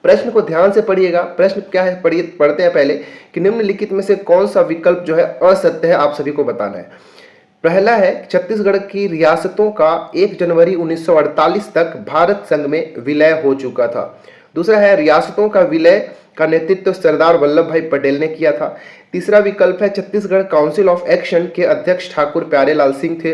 प्रश्न को ध्यान से पढ़िएगा। प्रश्न क्या है, पढ़िए, पढ़ते हैं पहले कि निम्नलिखित में से कौन सा विकल्प जो है असत्य है, आप सभी को बताना है। पहला है छत्तीसगढ़ की रियासतों का 1 जनवरी 1948 तक भारत संघ में विलय हो चुका था। दूसरा है रियासतों का विलय का नेतृत्व सरदार वल्लभ भाई पटेल ने किया था। तीसरा विकल्प है छत्तीसगढ़ काउंसिल ऑफ एक्शन के अध्यक्ष ठाकुर प्यारेलाल सिंह थे।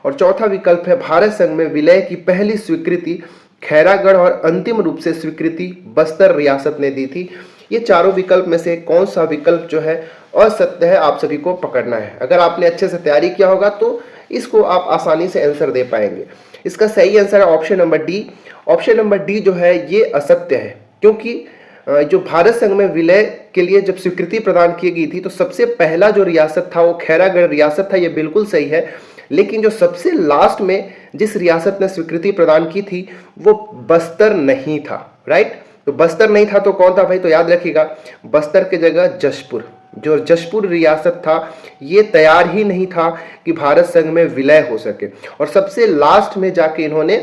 और चौथा विकल्प है भारत संघ में विलय की पहली स्वीकृति खैरागढ़ और अंतिम रूप से स्वीकृति बस्तर रियासत ने दी थी। ये चारों विकल्प में से कौन सा विकल्प जो है असत्य है, आप सभी को पकड़ना है। अगर आपने अच्छे से तैयारी किया होगा तो इसको आप आसानी से आंसर दे पाएंगे। इसका सही आंसर है option number D. Option number D जो है ये असत्य है, क्योंकि जो भारत संघ में विलय के लिए जब स्वीकृति प्रदान की गई थी तो सबसे पहला जो रियासत था वो खैरागढ़ रियासत था, ये बिल्कुल सही है। लेकिन जो सबसे लास्ट में जिस रियासत ने स्वीकृति प्रदान की थी वो बस्तर नहीं था, राइट। तो बस्तर नहीं था तो कौन था भाई, तो याद रखिएगा बस्तर के जगह जशपुर, जो जशपुर रियासत था ये तैयार ही नहीं था कि भारत संघ में विलय हो सके। और सबसे लास्ट में जाके इन्होंने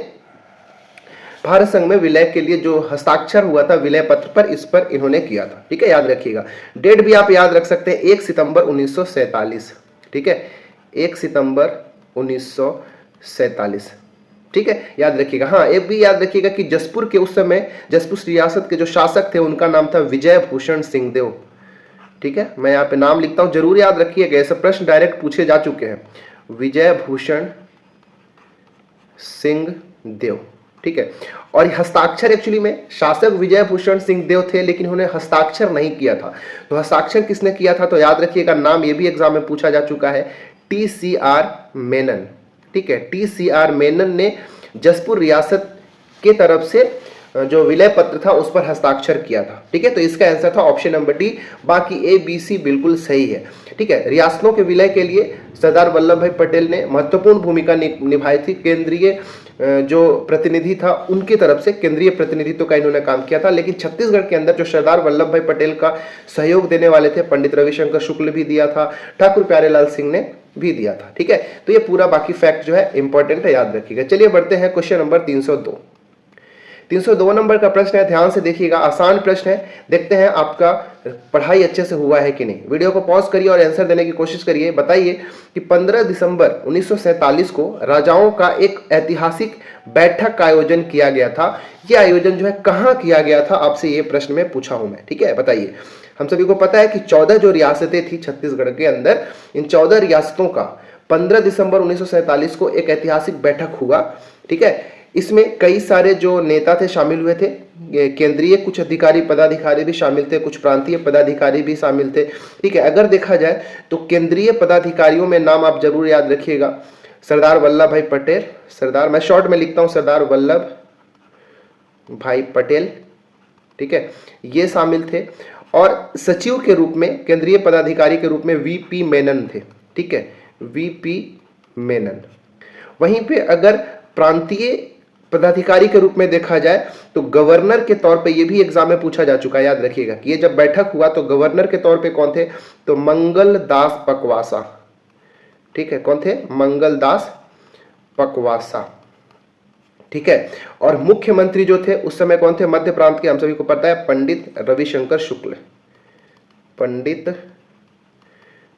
भारत संघ में विलय के लिए जो हस्ताक्षर हुआ था विलय पत्र पर, इस पर इन्होंने किया था। ठीक है, याद रखिएगा। डेट भी आप याद रख सकते हैं 1 सितंबर 1947। ठीक है, 1 सितंबर 1947। ठीक है, याद रखिएगा। हाँ, एक भी याद रखिएगा कि जसपुर के उस समय जसपुर रियासत के जो शासक थे उनका नाम था विजय भूषण सिंहदेव। ठीक है, मैं यहाँ पे नाम लिखता हूँ, जरूर याद रखिएगा, ऐसे प्रश्न डायरेक्ट पूछे जा चुके हैं। विजय भूषण सिंहदेव। ठीक है, और हस्ताक्षर एक्चुअली में शासक विजय भूषण सिंहदेव थे, लेकिन उन्होंने हस्ताक्षर नहीं किया था। तो हस्ताक्षर किसने किया था, तो याद रखिएगा, नाम ये भी एग्जाम में पूछा जा चुका है, TCR मेनन। ठीक है, TCR मेनन ने जसपुर रियासत के तरफ से जो विलय पत्र था उस पर हस्ताक्षर किया था। ठीक है, तो इसका आंसर था ऑप्शन नंबर डी। बाकी A, B, C बिल्कुल सही है। ठीक है, रियासतों के विलय के लिए सरदार वल्लभ भाई पटेल ने महत्वपूर्ण भूमिका निभाई थी। केंद्रीय जो प्रतिनिधि था उनकी तरफ से केंद्रीय प्रतिनिधित्व का इन्होंने काम किया था। लेकिन छत्तीसगढ़ के अंदर जो सरदार वल्लभ भाई पटेल का सहयोग देने वाले थे, पंडित रविशंकर शुक्ल भी दिया था, ठाकुर प्यारेलाल सिंह ने भी दिया था। ठीक है, तो ये पूरा बाकी फैक्ट जो है इंपॉर्टेंट है, याद रखिएगा। चलिए बढ़ते हैं क्वेश्चन नंबर 302। 302 नंबर का प्रश्न है, ध्यान से देखिएगा, आसान प्रश्न है। देखते हैं आपका पढ़ाई अच्छे से हुआ है कि नहीं। वीडियो को पॉज करिए और आंसर देने की कोशिश करिए। बताइए कि 15 दिसंबर 1947 को राजाओं का एक ऐतिहासिक बैठक का आयोजन किया गया था। यह आयोजन जो है कहाँ किया गया था, आपसे ये प्रश्न में पूछा हूं मैं। ठीक है, बताइए। हम सभी को पता है कि 14 जो रियासतें थी छत्तीसगढ़ के अंदर, इन 14 रियासतों का 15 दिसंबर 1947 को एक ऐतिहासिक बैठक हुआ। ठीक है, इसमें कई सारे जो नेता थे शामिल हुए थे, केंद्रीय कुछ अधिकारी पदाधिकारी भी शामिल थे, कुछ प्रांतीय पदाधिकारी भी शामिल थे। ठीक है, अगर देखा जाए तो केंद्रीय पदाधिकारियों में नाम आप जरूर याद रखिएगा, सरदार वल्लभ भाई पटेल, सरदार, मैं शॉर्ट में लिखता हूं, सरदार वल्लभ भाई पटेल। ठीक है, ये शामिल थे। और सचिव के रूप में, केंद्रीय पदाधिकारी के रूप में VP मेनन थे। ठीक है, VP मेनन। वहीं पे अगर प्रांतीय पदाधिकारी के रूप में देखा जाए तो गवर्नर के तौर पे, ये भी एग्जाम में पूछा जा चुका है, याद रखिएगा कि ये जब बैठक हुआ तो गवर्नर के तौर पे कौन थे, तो मंगल दास पकवासा। ठीक है, कौन थे, मंगल दास पकवासा। ठीक है, और मुख्यमंत्री जो थे उस समय कौन थे, मध्य प्रांत के, हम सभी को पता है, पंडित रविशंकर शुक्ल। पंडित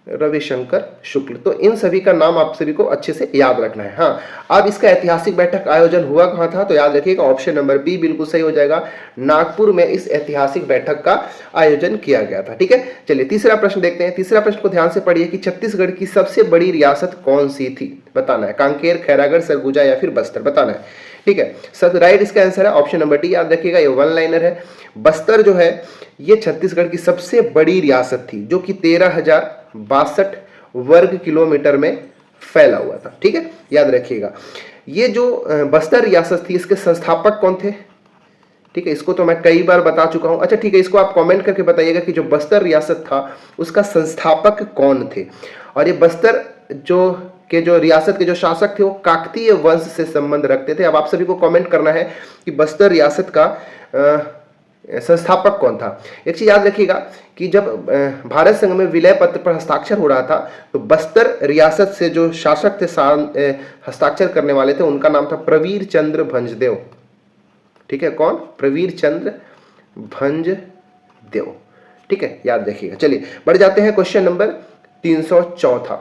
रविशंकर शुक्ल। तो इन सभी का नाम आप सभी को अच्छे से याद रखना है। हाँ, अब इसका ऐतिहासिक बैठक आयोजन हुआ कहाँ था, तो याद रखिएगा ऑप्शन नंबर बी बिल्कुल सही हो जाएगा, नागपुर में इस ऐतिहासिक बैठक का आयोजन किया गया था। ठीक है, चलिए तीसरा प्रश्न देखते हैं। तीसरा प्रश्न को ध्यान से पढ़िए कि छत्तीसगढ़ की सबसे बड़ी रियासत कौन सी थी, बताना है, कांकेर, खैरागढ़, सरगुजा या फिर बस्तर, बताना है। ठीक है, सब राइट, इसका आंसर है ऑप्शन नंबर डी। याद रखिएगा ये वन लाइनर है। बस्तर जो है ये छत्तीसगढ़ की सबसे बड़ी रियासत थी, जो कि 13,062 वर्ग किलोमीटर में फैला हुआ था। ठीक है, याद रखिएगा। ये जो बस्तर रियासत थी, इसके संस्थापक कौन थे, ठीक है, इसको तो मैं कई बार बता चुका हूं। अच्छा ठीक है, इसको आप कमेंट करके बताइएगा कि जो बस्तर रियासत था उसका संस्थापक कौन थे। और ये बस्तर जो रियासत के जो शासक थे वो काकतीय वंश से संबंध रखते थे। अब आप सभी को कमेंट करना है कि बस्तर रियासत का संस्थापक कौन था। एक चीज याद रखिएगा कि जब भारत संघ में विलय पत्र पर हस्ताक्षर हो रहा था तो बस्तर रियासत से जो शासक थे, हस्ताक्षर करने वाले थे, उनका नाम था प्रवीर चंद्र भंजदेव। ठीक है, कौन, प्रवीर चंद्र भंज देव। ठीक है, याद रखिएगा। चलिए बढ़ जाते हैं क्वेश्चन नंबर 304।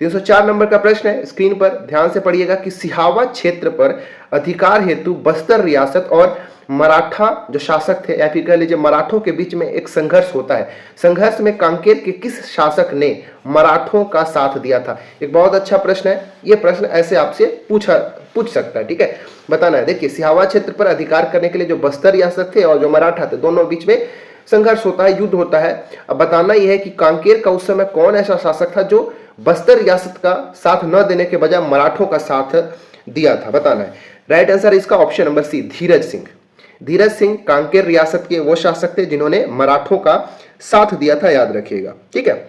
304 नंबर का प्रश्न है, स्क्रीन पर ध्यान से पढ़िएगा कि सिहावा क्षेत्र पर अधिकार हेतु बस्तर रियासत और मराठा जो शासक थे या फिर कह लीजिए मराठों के बीच में एक संघर्ष होता है। संघर्ष में कांकेर के किस शासक ने मराठों का साथ दिया था? एक बहुत अच्छा प्रश्न है, ये प्रश्न ऐसे आपसे पूछ सकता है। ठीक है, बताना है। देखिए, सिहावा क्षेत्र पर अधिकार करने के लिए जो बस्तर रियासत थे और जो मराठा थे, दोनों बीच में संघर्ष होता है, युद्ध होता है। अब बताना यह है कि कांकेर का उस समय कौन ऐसा शासक था जो बस्तर रियासत का साथ न देने के बजाय मराठों का साथ दिया था, बताना है। राइट आंसर इसका option number C, Dheeraj Singh. Dheeraj Singh Kanker रियासत के वो शासक थे जिन्होंने मराठों का साथ दिया था, याद रखिएगा। ठीक है,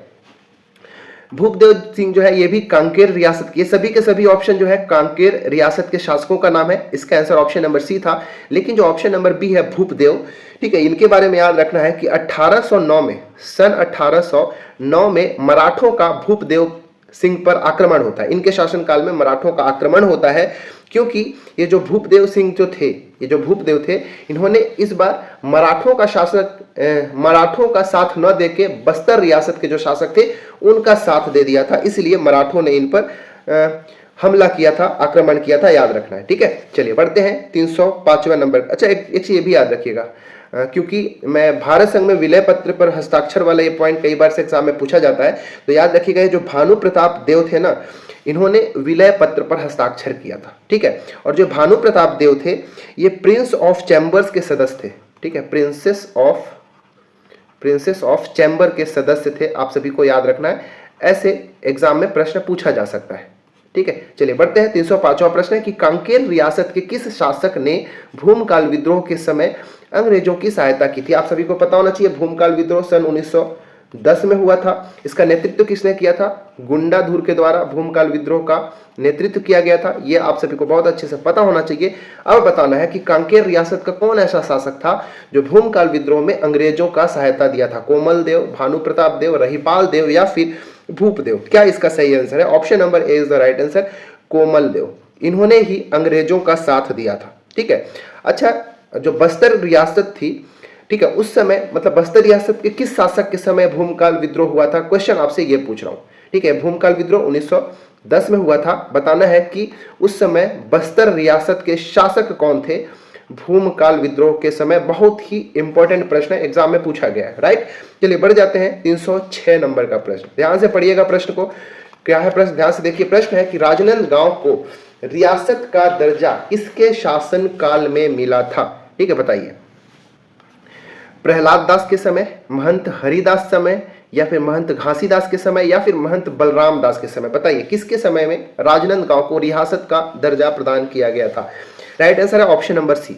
भूपदेव सिंह जो है ये भी कांकेर रियासत के, सभी के सभी ऑप्शन जो है कांकेर रियासत के शासकों का नाम है। इसका आंसर ऑप्शन नंबर सी था, लेकिन जो ऑप्शन नंबर बी है भूपदेव, ठीक है, इनके बारे में याद रखना है कि 1809 में, सन 1809 में मराठों का भूपदेव सिंह पर आक्रमण होता है। इनके शासनकाल में मराठों का आक्रमण होता है, क्योंकि ये जो भूपदेव सिंह जो थे, ये जो भूपदेव थे, इन्होंने इस बार मराठों का साथ न देके बस्तर रियासत के जो शासक थे उनका साथ दे दिया था, इसलिए मराठों ने इन पर हमला किया था, आक्रमण किया था, याद रखना है। ठीक है, चलिए बढ़ते हैं 305वां नंबर। अच्छा, एक चीज ये भी याद रखिएगा, क्योंकि मैं भारत संघ में विलय पत्र पर हस्ताक्षर वाला ये पॉइंट कई बार से एग्जाम में पूछा जाता है, तो याद रखिएगा जो भानु प्रताप देव थे ना, इन्होंने विलय पत्र पर हस्ताक्षर किया था। ठीक है, और जो भानु प्रताप देव थे ये प्रिंस ऑफ चैम्बर्स के सदस्य थे। ठीक है, प्रिंसेस ऑफ चैम्बर के सदस्य थे, आप सभी को याद रखना है, ऐसे एग्जाम में प्रश्न पूछा जा सकता है। ठीक है, चलिए बढ़ते हैं। 305वां प्रश्न है कि कांकेर रियासत के किस शासक ने भूमकाल विद्रोह के समय अंग्रेजों की सहायता की थी? आप सभी को पता होना चाहिए, भूमकाल विद्रोह सन 1910 में हुआ था। इसका नेतृत्व किसने किया था? गुंडाधुर के द्वारा भूमकाल विद्रोह का नेतृत्व किया गया था, ये आप सभी को बहुत अच्छे से पता होना चाहिए। अब बताना है कि कांकेर रियासत का कौन ऐसा शासक था जो भूमकाल विद्रोह में अंग्रेजों का सहायता दिया था? कोमल देव, भानु प्रताप देव, रहीपाल देव या फिर भूपदेव? क्या इसका सही आंसर है? Option number A is the right answer, Komal Dev. इन्होंने ही अंग्रेजों का साथ दिया था। ठीक है, अच्छा, जो बस्तर रियासत थी, ठीक है, उस समय मतलब बस्तर रियासत के किस शासक के समय भूमकाल विद्रोह हुआ था? क्वेश्चन आपसे ये पूछ रहा हूं। ठीक है, भूमकाल विद्रोह 1910 में हुआ था। बताना है कि उस समय बस्तर रियासत के शासक कौन थे भूमकाल विद्रोह के समय? बहुत ही इंपॉर्टेंट प्रश्न है, एग्जाम में पूछा गया है। राइट, चलिए बढ़ जाते हैं 306 नंबर का प्रश्न। ध्यान से पढ़िएगा प्रश्न को, क्या है प्रश्न, ध्यान से देखिए। प्रश्न है कि राजनांदगांव को रियासत का दर्जा किसके शासन काल में मिला था? ठीक है, बताइए। प्रहलाद दास के समय, महंत हरिदास समय, या फिर महंत घासीदास के समय, या फिर महंत बलराम दास के समय? बताइए किसके समय में राजनांदगांव को रियासत का दर्जा प्रदान किया गया था? राइट आंसर है option number C,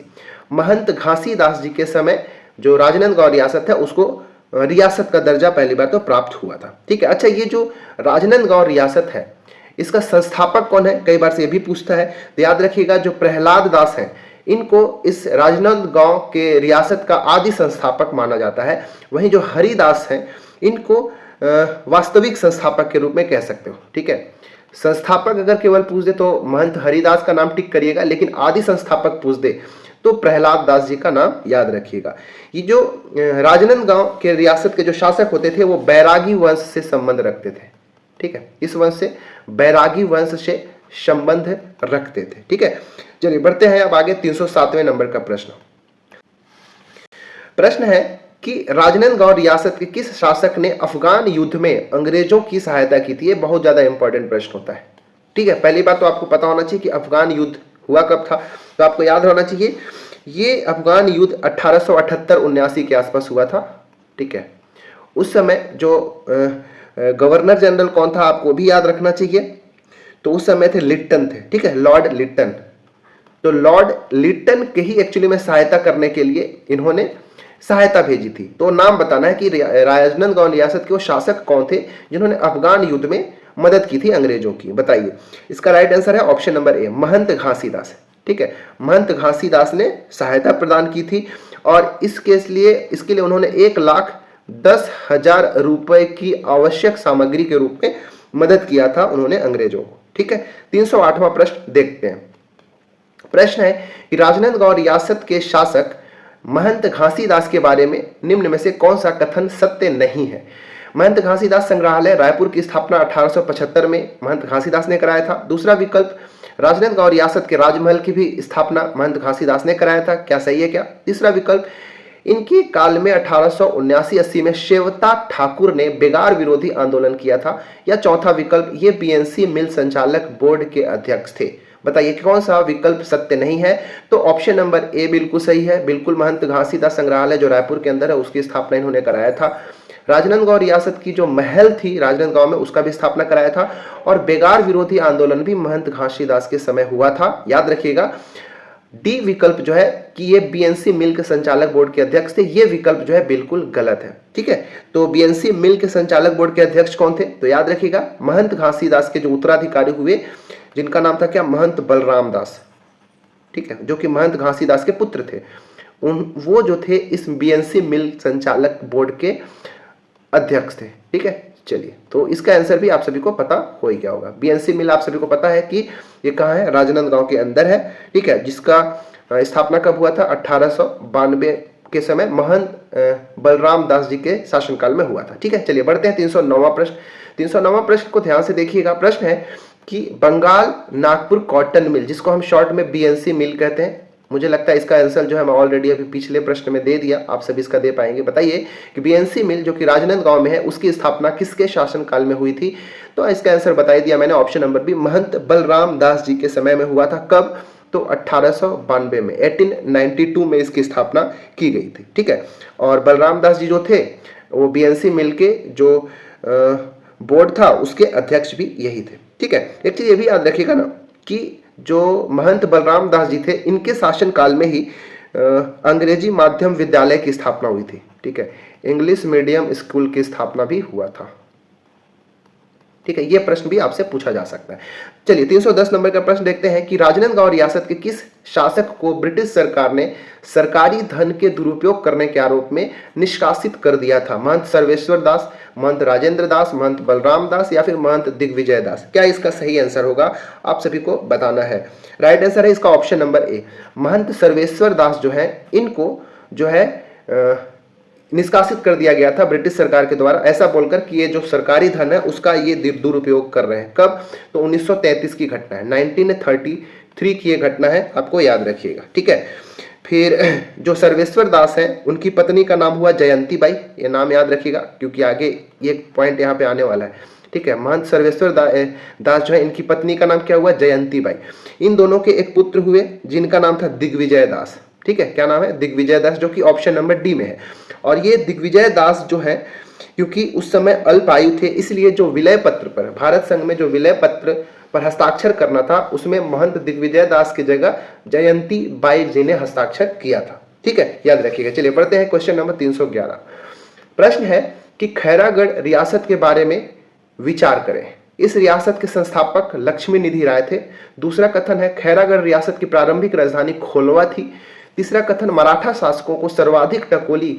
Mahant Ghasidas ji के समय जो राजनांदगांव रियासत है उसको रियासत का दर्जा पहली बार तो प्राप्त हुआ था। ठीक है, अच्छा, ये जो राजनांदगांव रियासत है इसका संस्थापक कौन है? कई बार से ये भी पूछता है, तो याद रखिएगा जो प्रहलाद दास हैं इनको इस राजनांदगांव के रियासत का आदि संस्थापक माना जाता है। वहीं जो हरिदास हैं इनको वास्तविक संस्थापक के रूप में कह सकते हो। ठीक है, संस्थापक अगर केवल पूछ दे तो महंत हरिदास का नाम टिक करिएगा, लेकिन आदि संस्थापक पूछ दे तो प्रहलाद दास जी का नाम याद रखिएगा। ये जो राजनांदगांव के रियासत के जो शासक होते थे वो बैरागी वंश से संबंध रखते थे। ठीक है, इस वंश से, बैरागी वंश से संबंध रखते थे। ठीक है, चलिए बढ़ते हैं अब आगे 307वें नंबर का प्रश्न। प्रश्न है कि राजनांदगांव रियासत के किस शासक ने अफगान युद्ध में अंग्रेजों की सहायता की थी? ये बहुत ज्यादा इंपॉर्टेंट प्रश्न होता है। ठीक है, पहली बात तो आपको पता होना चाहिए कि अफगान युद्ध हुआ कब था, तो आपको याद होना चाहिए ये अफगान युद्ध 1878-79 के आसपास हुआ था। ठीक है, उस समय जो गवर्नर जनरल कौन था आपको भी याद रखना चाहिए, तो उस समय थे लिट्टन थे। ठीक है, लॉर्ड लिट्टन। तो लॉर्ड लिट्टन के ही एक्चुअली में सहायता करने के लिए इन्होंने सहायता भेजी थी। तो नाम बताना है कि राजनांदगांव रियासत के वो शासक कौन थे जिन्होंने अफगान युद्ध में मदद की थी अंग्रेजों की? बताइए। इसका राइट आंसर है ऑप्शन नंबर ए, महंत घासीदास। ठीक है, महंत घासीदास ने सहायता प्रदान की थी और इसके लिए उन्होंने 1,10,000 रुपए की आवश्यक सामग्री के रूप में मदद किया था उन्होंने अंग्रेजों को। ठीक है, 308वां प्रश्न देखते हैं। प्रश्न है कि राजनांदगांव रियासत के शासक महंत घासीदास के बारे में निम्न में से कौन सा कथन सत्य नहीं है? महंत घासीदास संग्रहालय रायपुर की स्थापना 1875 में महंत घासीदास ने कराया था। दूसरा विकल्प, राजनांदगांव रियासत के राजमहल की भी स्थापना महंत घासीदास ने कराया था। क्या सही है क्या? तीसरा विकल्प, इनके काल में 1879-80 में शेवता ठाकुर ने बेगार विरोधी आंदोलन किया था। या चौथा विकल्प, ये बीएनसी मिल संचालक बोर्ड के अध्यक्ष थे। बताइए कौन सा विकल्प सत्य नहीं है? तो ऑप्शन नंबर ए बिल्कुल सही है। बिल्कुल महंत घासीदास संग्रहालय जो रायपुर के अंदर है उसकी स्थापना इन्होंने कराया था। राजनांदगांव रियासत की जो महल थी राजनांदगांव में उसका भी स्थापना कराया था। और बेगार विरोधी आंदोलन भी महंत घासीदास के समय हुआ था। याद रखिएगा डी विकल्प जो है कि ये बीएनसी मिल के संचालक बोर्ड के अध्यक्ष थे, ये विकल्प जो है बिल्कुल गलत है। ठीक है, तो बीएनसी मिल के संचालक बोर्ड के अध्यक्ष कौन थे? तो याद रखिएगा महंत घासीदास के जो उत्तराधिकारी हुए जिनका नाम था क्या? महंत बलराम दास। ठीक है, जो कि महंत घासीदास के पुत्र थे। वो जो थे इस बीएनसी मिल संचालक बोर्ड के अध्यक्ष थे। ठीक है, चलिए तो इसका आंसर भी आप सभी को पता हो ही गया होगा। बीएनसी मिल आप सभी को पता है कि ये कहाँ है? राजनांदगांव के अंदर है। ठीक है, जिसका स्थापना कब हुआ था? 1892 के समय महंत बलराम दास जी के शासनकाल में हुआ था। ठीक है, चलिए बढ़ते हैं 309वां प्रश्न। 309वां प्रश्न को ध्यान से देखिएगा। प्रश्न है कि बंगाल नागपुर कॉटन मिल, जिसको हम शॉर्ट में बीएनसी मिल कहते हैं, मुझे लगता है इसका आंसर जो है मैं ऑलरेडी अभी पिछले प्रश्न में दे दिया, आप सभी इसका दे पाएंगे। बताइए कि बीएनसी मिल जो कि राजनांदगांव में है उसकी स्थापना किसके शासनकाल में हुई थी? तो इसका आंसर बता दिया मैंने, ऑप्शन नंबर बी, महंत बलराम दास जी के समय में हुआ था। कब? तो 1892 में, 1892 में इसकी स्थापना की गई थी। ठीक है, और बलराम दास जी जो थे वो बीएनसी मिल के जो बोर्ड था उसके अध्यक्ष भी यही थे। ठीक है, एक चीज ये भी याद रखिएगा ना कि जो महंत बलराम दास जी थे इनके शासनकाल में ही अंग्रेजी माध्यम विद्यालय की स्थापना हुई थी। ठीक है, इंग्लिश मीडियम स्कूल की स्थापना भी हुआ था। ठीक है, यह प्रश्न भी आपसे पूछा जा सकता है। चलिए 310 नंबर का प्रश्न देखते हैं कि राजनांदगांव रियासत के किस शासक को ब्रिटिश सरकार ने सरकारी धन के दुरुपयोग करने के आरोप में निष्कासित कर दिया था? महंत सर्वेश्वर दास, महंत राजेंद्र दास, महंत बलराम दास या फिर महंत दिग्विजय दास? क्या इसका सही आंसर होगा? आप सभी को बताना है। राइट आंसर है इसका ऑप्शन नंबर ए, महंत सर्वेश्वर दास जो है इनको जो है निष्कासित कर दिया गया था ब्रिटिश सरकार के द्वारा, ऐसा बोलकर कि ये जो सरकारी धन है उसका ये दुरुपयोग कर रहे हैं। कब? तो 1933 की घटना है, 1933 की ये घटना है, आपको याद रखिएगा। ठीक है, फिर जो सर्वेश्वर दास हैं उनकी पत्नी का नाम हुआ जयंती बाई, ये नाम याद रखिएगा क्योंकि आगे ये पॉइंट यहाँ पे आने वाला है। ठीक है, महंत सर्वेश्वर दास जो है इनकी पत्नी का नाम क्या हुआ? जयंती बाई। इन दोनों के एक पुत्र हुए जिनका नाम था दिग्विजय दास। ठीक है, क्या नाम है? दिग्विजय दास, जो कि ऑप्शन नंबर डी में है। और ये दिग्विजय दास जो है क्योंकि उस समय अल्प आयु थे इसलिए जो विलय पत्र पर, भारत संघ में जो विलय पत्र पर हस्ताक्षर करना था उसमें महंत दिग्विजय दास की जगह जयंती बाई जी ने हस्ताक्षर किया था। ठीक है, याद रखिएगा। चलिए बढ़ते हैं क्वेश्चन नंबर 311। प्रश्न है कि खैरागढ़ रियासत के बारे में विचार करें। इस रियासत के संस्थापक लक्ष्मी निधि राय थे। दूसरा कथन है खैरागढ़ रियासत की प्रारंभिक राजधानी खोलवा थी। तीसरा कथन मराठा शासकों को सर्वाधिक टकोली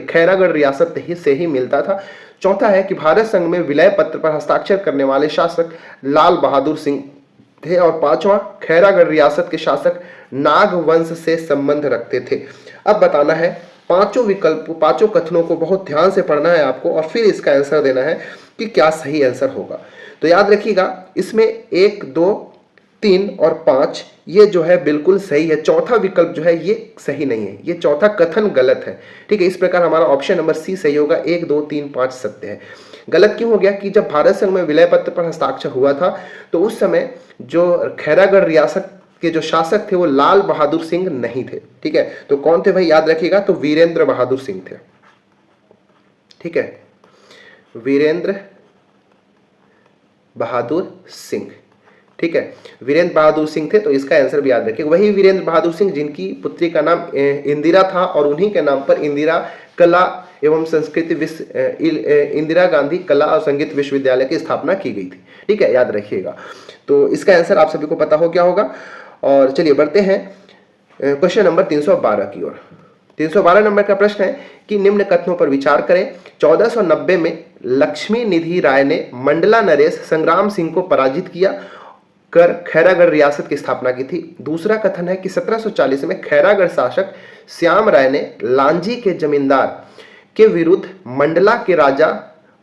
खैरागढ़ रियासत से ही मिलता था। चौथा है कि भारत संघ में विलय पत्र पर हस्ताक्षर करने वाले शासक लाल बहादुर सिंह थे। और पांचवा, खैरागढ़ रियासत के शासक नाग वंश से संबंध रखते थे। अब बताना है पांचों विकल्प, पांचों कथनों को बहुत ध्यान से पढ़ना है आपको और फिर इसका आंसर देना है कि क्या सही आंसर होगा। तो याद रखिएगा इसमें 1, 2, 3 और 5 ये जो है बिल्कुल सही है। चौथा विकल्प जो है ये सही नहीं है, ये चौथा कथन गलत है। ठीक है, इस प्रकार हमारा ऑप्शन नंबर सी सही होगा। 1, 2, 3, 5 सत्य है। गलत क्यों हो गया? कि जब भारत संघ में विलय पत्र पर हस्ताक्षर हुआ था तो उस समय जो खैरागढ़ रियासत के जो शासक थे वो लाल बहादुर सिंह नहीं थे। ठीक है, तो कौन थे भाई? याद रखिएगा, तो वीरेंद्र बहादुर सिंह थे। ठीक है, वीरेंद्र बहादुर सिंह। ठीक है, वीरेंद्र बहादुर सिंह थे, तो इसका आंसर भी याद रखिए। वही वीरेंद्र बहादुर सिंह जिनकी पुत्री का नाम इंदिरा था और उन्हीं के नाम पर इंदिरा कला एवं संस्कृति इंदिरा गांधी कला और संगीत विश्वविद्यालय की स्थापना की गई थी। ठीक है, याद रखिएगा। तो इसका आंसर आप सभी को पता हो क्या होगा। और चलिए बढ़ते हैं क्वेश्चन नंबर 312 की ओर। 312 नंबर का प्रश्न है कि निम्न कथनों पर विचार करें। 1490 में लक्ष्मी निधि राय ने मंडला नरेश संग्राम सिंह को पराजित किया कर खैरागढ़ रियासत की स्थापना की थी। दूसरा कथन है कि 1740 में खैरागढ़ शासक श्याम राय ने लांजी के जमींदार के विरुद्ध मंडला के राजा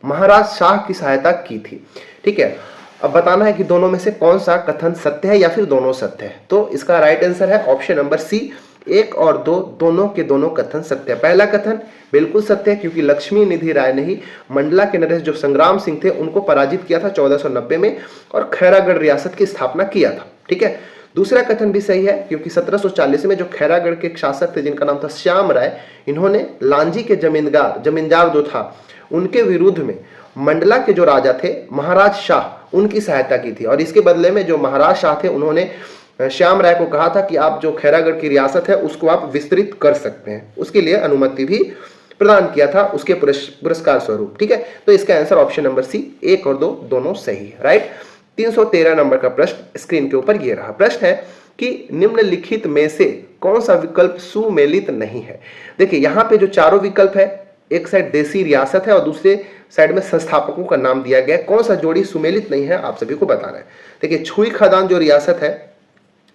महाराज शाह की सहायता की थी। ठीक है, अब बताना है कि दोनों में से कौन सा कथन सत्य है या फिर दोनों सत्य है। तो इसका राइट आंसर है ऑप्शन नंबर सी, 1 और 2 दोनों के दोनों कथन सत्य है। पहला कथन बिल्कुल सत्य है क्योंकि लक्ष्मी निधि राय ने ही मंडला के नरेश जो संग्राम सिंह थे उनको पराजित किया था 1490 में और खैरागढ़ रियासत की स्थापना किया था। ठीक है, दूसरा कथन भी सही है क्योंकि 1740 में जो खैरागढ़ के शासक थे जिनका नाम था श्याम राय, इन्होंने लांजी के जमींदार जो था उनके विरुद्ध में मंडला के जो राजा थे महाराज शाह उनकी सहायता की थी और इसके बदले में जो महाराज शाह थे उन्होंने श्याम राय को कहा था कि आप जो खैरागढ़ की रियासत है उसको आप विस्तृत कर सकते हैं, उसके लिए अनुमति भी प्रदान किया था उसके पुरस्कार स्वरूप। ठीक है, तो इसका आंसर ऑप्शन नंबर सी, 1 और 2 दोनों सही है। राइट, 313 नंबर का प्रश्न स्क्रीन के ऊपर ये रहा। प्रश्न है कि निम्नलिखित में से कौन सा विकल्प सुमेलित नहीं है। देखिए यहाँ पे जो चारों विकल्प है, एक साइड देसी रियासत है और दूसरे साइड में संस्थापकों का नाम दिया गया है, कौन सा जोड़ी सुमेलित नहीं है आप सभी को बताना है। देखिए छुई खदान जो रियासत है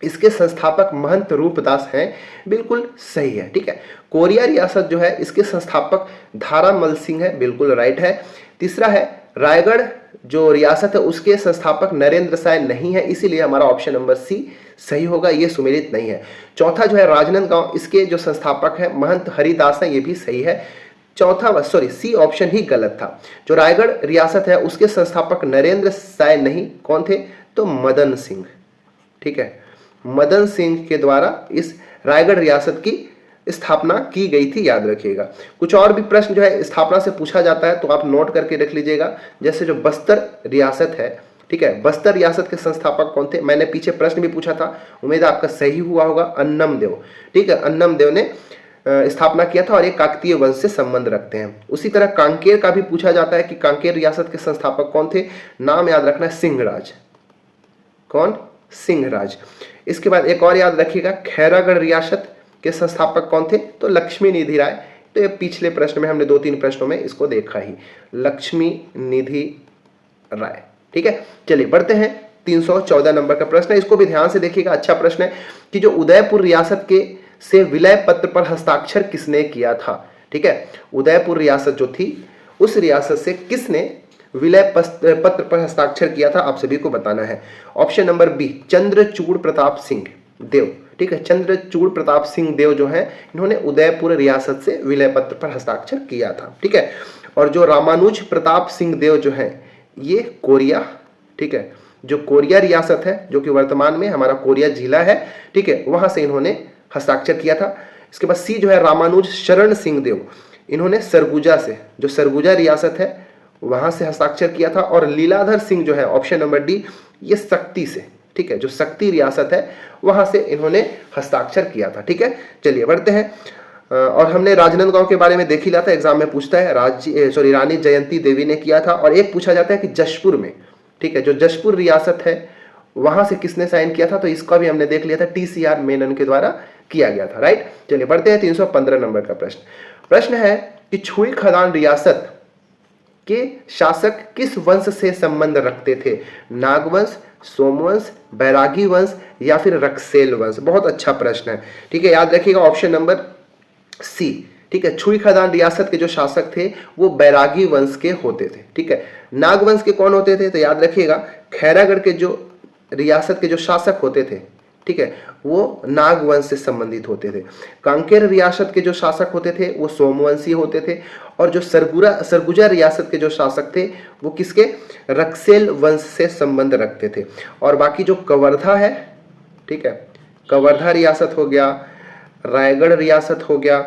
इसके संस्थापक महंत रूपदास हैं, बिल्कुल सही है। ठीक है, कोरिया रियासत जो है इसके संस्थापक धारामल सिंह है, बिल्कुल राइट है। तीसरा है रायगढ़ जो रियासत है उसके संस्थापक नरेंद्र साय नहीं है, इसीलिए हमारा ऑप्शन नंबर सी सही होगा, ये सुमेलित नहीं है। चौथा जो है राजनांदगांव, इसके जो संस्थापक है महंत हरिदास है, ये भी सही है। सी ऑप्शन ही गलत था। जो रायगढ़ रियासत है उसके संस्थापक नरेंद्र साय नहीं, कौन थे तो मदन सिंह। ठीक है, मदन सिंह के द्वारा इस रायगढ़ रियासत की स्थापना की गई थी, याद रखिएगा। कुछ और भी प्रश्न जो है स्थापना से पूछा जाता है तो आप नोट करके रख लीजिएगा। जैसे जो बस्तर रियासत है, ठीक है, बस्तर रियासत के संस्थापक कौन थे, मैंने पीछे प्रश्न भी पूछा था, उम्मीद है आपका सही हुआ होगा, अन्नम देव। ठीक है, अन्नम देव ने स्थापना किया था और एक काकतीय वंश से संबंध रखते हैं। उसी तरह कांकेर का भी पूछा जाता है कि कांकेर रियासत के संस्थापक कौन थे, नाम याद रखना है सिंहराज। कौन, सिंहराज। इसके बाद एक और याद रखिएगा, खैरागढ़ रियासत के संस्थापक कौन थे तो लक्ष्मी निधि राय। तो ये पिछले प्रश्न में हमने 2-3 प्रश्नों में इसको देखा ही, लक्ष्मी निधि राय। ठीक है, चलिए बढ़ते हैं। 314 नंबर का प्रश्न है, इसको भी ध्यान से देखिएगा, अच्छा प्रश्न है कि जो उदयपुर रियासत के से विलय पत्र पर हस्ताक्षर किसने किया था। ठीक है, उदयपुर रियासत जो थी उस रियासत से किसने विलय पत्र पर हस्ताक्षर किया था, आप सभी को बताना है। Option number B, Chandrachud Pratap Singh Dev. ठीक है, चंद्रचूड़ प्रताप सिंह देव जो है इन्होंने उदयपुर रियासत से विलय पत्र पर हस्ताक्षर किया था। ठीक है, और जो रामानुज प्रताप सिंह देव जो है ये कोरिया, ठीक है, जो कोरिया रियासत है जो कि वर्तमान में हमारा कोरिया जिला है, ठीक है, वहां से इन्होंने हस्ताक्षर किया था। इसके बाद सी जो है रामानुज शरण सिंह देव, इन्होंने सरगुजा से, जो सरगुजा रियासत है वहां से हस्ताक्षर किया था। और लीलाधर सिंह जो है ऑप्शन नंबर डी, ये शक्ति से, ठीक है, जो शक्ति रियासत है वहां से इन्होंने हस्ताक्षर किया था। ठीक है, चलिए बढ़ते हैं। और हमने राजनांदगांव के बारे में देख ही लिया था, एग्जाम में पूछता है, रानी जयंती देवी ने किया था। और एक पूछा जाता है कि जशपुर में, ठीक है, जो जशपुर रियासत है वहां से किसने साइन किया था, तो इसका भी हमने देख लिया था, TCR मेनन के द्वारा किया गया था। राइट, चलिए बढ़ते हैं। 315 नंबर का प्रश्न है कि छुई खदान रियासत के शासक किस वंश से संबंध रखते थे, नागवंश, सोमवंश, बैरागी वंश या फिर रक्सेल वंश। बहुत अच्छा प्रश्न है। ठीक है, याद रखिएगा ऑप्शन नंबर सी। ठीक है, छुई खदान रियासत के जो शासक थे वो बैरागी वंश के होते थे। ठीक है, नागवंश के कौन होते थे, तो याद रखिएगा खैरागढ़ के जो रियासत के जो शासक होते थे, ठीक है, वो नागवंश से संबंधित होते थे। कांकेर रियासत के जो शासक होते थे वो सोमवंशी होते थे। और जो सरगुजा रियासत के जो शासक थे वो किसके, रक्सेल वंश से संबंध रखते थे। और बाकी जो कवर्धा है, ठीक है, कवर्धा रियासत हो गया, रायगढ़ रियासत हो गया,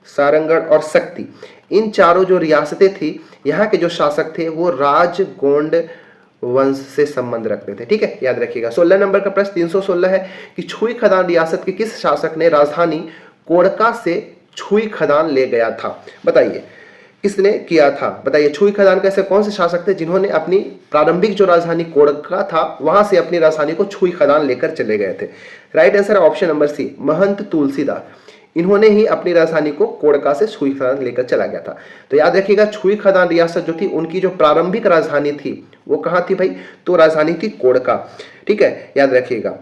सारंगढ़ और शक्ति, इन चारों जो रियासतें थी यहाँ के जो शासक थे वो राजगोंड वंश से संबंध रखते थे। ठीक है, याद रखिएगा। 16 नंबर का प्रश्न 316 है कि छुई खदान रियासत के किस शासक ने राजधानी कोड़का से छुई खदान ले गया था, बताइए किसने किया था, बताइए। छुई खदान के ऐसे कौन से शासक थे जिन्होंने अपनी प्रारंभिक जो राजधानी कोड़का था वहां से अपनी राजधानी को छुई खदान लेकर चले गए थे। राइट आंसर है ऑप्शन नंबर सी, महंत तुलसीदास। इन्होंने ही अपनी राजधानी को कोड़का से छुई खदान लेकर चला गया था। तो याद रखिएगा, छुई खदान रियासत जो थी उनकी जो प्रारंभिक राजधानी थी वो कहाँ थी भाई, तो राजधानी थी कोड़का। ठीक है, याद रखिएगा।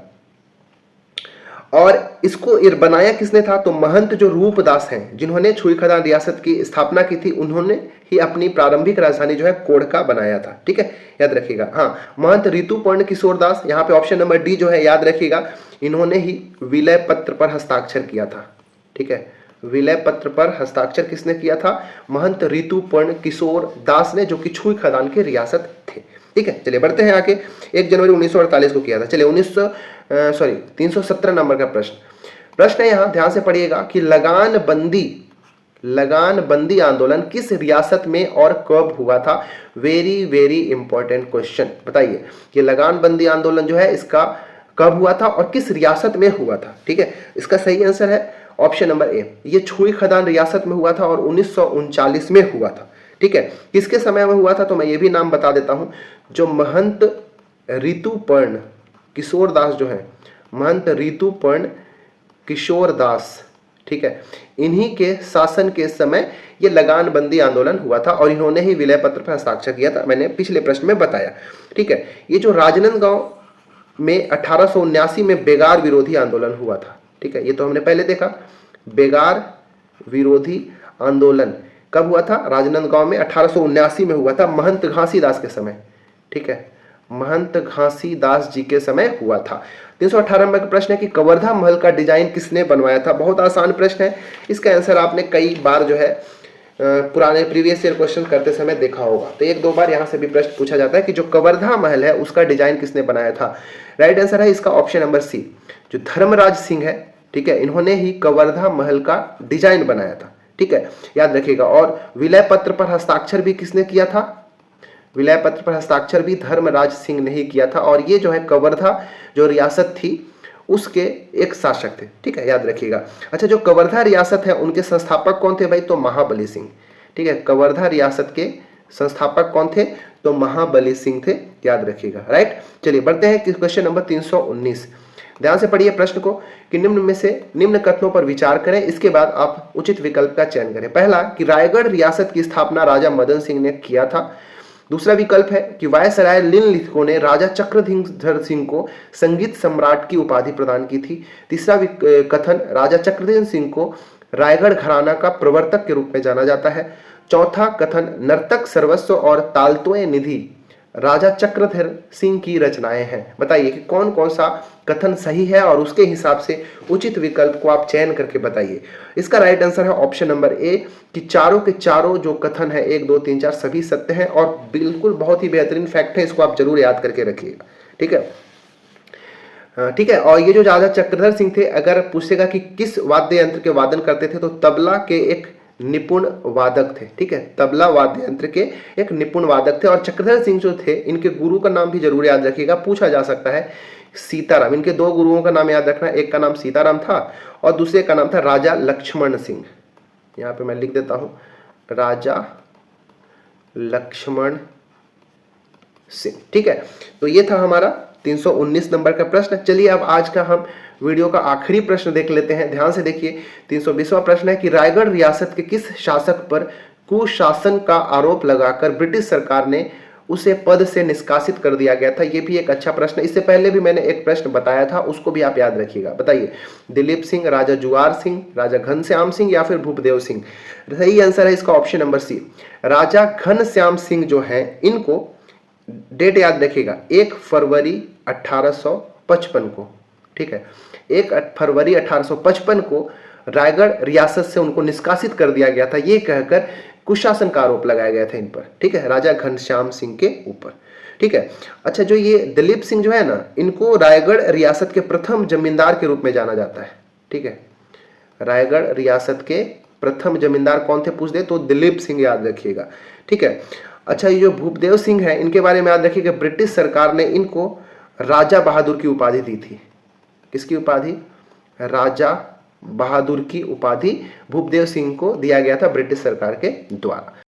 और इसको बनाया किसने था, तो महंत जो रूपदास हैं जिन्होंने छुई खदान रियासत की स्थापना की थी, उन्होंने ही अपनी प्रारंभिक राजधानी जो है कोड़का बनाया था। ठीक है, याद रखिएगा। हाँ, महंत ऋतुपर्ण किशोर दास, यहाँ पे ऑप्शन नंबर डी जो है याद रखिएगा, इन्होंने ही विलय पत्र पर हस्ताक्षर किया था। ठीक है, विलय पत्र पर हस्ताक्षर किसने किया था, महंत ऋतुपर्ण किशोर दास ने, जो कि छुई खदान के रियासत थे। ठीक है, चलिए बढ़ते हैं आगे। 1 जनवरी 1948 को किया था। चलिए 317 नंबर का प्रश्न है, यहाँ ध्यान से पढ़िएगा कि लगान बंदी आंदोलन किस रियासत में और कब हुआ था। वेरी वेरी इंपॉर्टेंट क्वेश्चन, बताइए कि लगान बंदी आंदोलन जो है इसका कब हुआ था और किस रियासत में हुआ था। ठीक है, इसका सही आंसर है ऑप्शन नंबर ए, ये छुई खदान रियासत में हुआ था और 1939 में हुआ था। ठीक है, किसके समय में हुआ था, तो मैं ये भी नाम बता देता हूं, जो महंत ऋतुपर्ण किशोर दास जो है, महंत ऋतुपर्ण किशोर दास, ठीक है, इन्हीं के शासन के समय ये लगान बंदी आंदोलन हुआ था और इन्होंने ही विलय पत्र पर हस्ताक्षर किया था, मैंने पिछले प्रश्न में बताया। ठीक है, ये जो राजनांदगांव में 1879 में बेगार विरोधी आंदोलन हुआ था। ठीक है, ये तो हमने पहले देखा, बेगार विरोधी आंदोलन कब हुआ था, राजनांदगांव में 1879 में हुआ था, महंत घासीदास के समय। ठीक है, महंत घासीदास जी के समय हुआ था। 318 नंबर का प्रश्न है कि कवर्धा महल का डिजाइन किसने बनवाया था। बहुत आसान प्रश्न है, इसका आंसर आपने कई बार जो है पुराने प्रीवियस ईयर क्वेश्चन करते समय देखा होगा। तो 1-2 बार यहाँ से भी प्रश्न पूछा जाता है कि जो कवर्धा महल है उसका डिजाइन किसने बनाया था। राइट आंसर है इसका ऑप्शन नंबर सी, जो धर्मराज सिंह है। ठीक है, इन्होंने ही कवर्धा महल का डिजाइन बनाया था। ठीक है, याद रखिएगा। और विलय पत्र पर हस्ताक्षर भी किसने किया था, विलय पत्र पर हस्ताक्षर भी धर्मराज सिंह ने ही किया था। और ये जो है कवर्धा जो रियासत थी उसके एक शासक थे। ठीक है, याद रखिएगा। अच्छा, जो कवर्धा रियासत है उनके संस्थापक कौन थे भाई, तो महाबली सिंह। ठीक है, कवर्धा रियासत के संस्थापक कौन थे, तो महाबली सिंह थे, याद रखिएगा। राइट, चलिए बढ़ते हैं क्वेश्चन नंबर 319। ध्यान से पढ़िए प्रश्न को कि निम्न में से निम्न कथनों पर विचार करें, इसके बाद आप उचित विकल्प का चयन करें। पहला कि रायगढ़ रियासत की स्थापना राजा मदन सिंह ने किया था। दूसरा विकल्प है कि वायसराय निम्नलिखितों ने राजा चक्रधर सिंह को संगीत सम्राट की उपाधि प्रदान की थी। तीसरा कथन, राजा चक्रधर सिंह को रायगढ़ घराना का प्रवर्तक के रूप में जाना जाता है। चौथा कथन, नर्तक सर्वस्व और तालतोय निधि राजा चक्रधर सिंह की रचनाएं हैं। बताइए कि कौन कौन सा कथन सही है और उसके हिसाब से उचित विकल्प को आप चयन करके बताइए। इसका राइट आंसर है ऑप्शन नंबर ए, कि चारों के चारों जो कथन है 1, 2, 3, 4 सभी सत्य हैं और बिल्कुल बहुत ही बेहतरीन फैक्ट है, इसको आप जरूर याद करके रखिएगा। ठीक है, ठीक है। और ये जो राजा चक्रधर सिंह थे, अगर पूछेगा कि किस वाद्य यंत्र के वादन करते थे, तो तबला के एक निपुण वादक थे। ठीक है, तबला वाद्य यंत्र के एक निपुण वादक थे। और चक्रधर सिंह जो थे, इनके गुरु का नाम भी जरूर याद रखिएगा, पूछा जा सकता है, सीताराम। इनके 2 गुरुओं का नाम याद रखना, एक का नाम सीताराम था और दूसरे का नाम था राजा लक्ष्मण सिंह। यहाँ पे मैं लिख देता हूं, राजा लक्ष्मण सिंह। ठीक है, तो ये था हमारा 319 नंबर का प्रश्न। चलिए अब आज का हम वीडियो का आखिरी प्रश्न देख लेते हैं। ध्यान से देखिए, 320वां प्रश्न है कि रायगढ़ रियासत के किस शासक पर कुशासन का आरोप लगाकर ब्रिटिश सरकार ने उसे पद से निष्कासित कर दिया गया था। ये भी एक अच्छा प्रश्न है, इससे पहले भी मैंने एक प्रश्न बताया था, उसको भी आप याद रखिएगा। बताइए, दिलीप सिंह, राजा जुआर सिंह, राजा घनश्याम सिंह या फिर भूपदेव सिंह। सही आंसर है इसका ऑप्शन नंबर सी, राजा घनश्याम सिंह जो है, इनको डेट याद रखिएगा 1 फरवरी 1855 को। ठीक है, 1 फरवरी 1855 को रायगढ़ रियासत से उनको निष्कासित कर दिया गया था, ये कहकर कुशासन का आरोप लगाया गया था इन पर। ठीक है, राजा घनश्याम सिंह के ऊपर। ठीक है, अच्छा, जो ये दिलीप सिंह जो है ना, इनको रायगढ़ रियासत के प्रथम जमींदार के रूप में जाना जाता है। ठीक है, रायगढ़ रियासत के प्रथम जमींदार कौन थे पूछ दे तो दिलीप सिंह याद रखिएगा। ठीक है, अच्छा, ये जो भूपदेव सिंह है, इनके बारे में याद रखिएगा, ब्रिटिश सरकार ने इनको राजा बहादुर की उपाधि दी थी। किसकी उपाधि, राजा बहादुर की उपाधि भूपदेव सिंह को दिया गया था ब्रिटिश सरकार के द्वारा।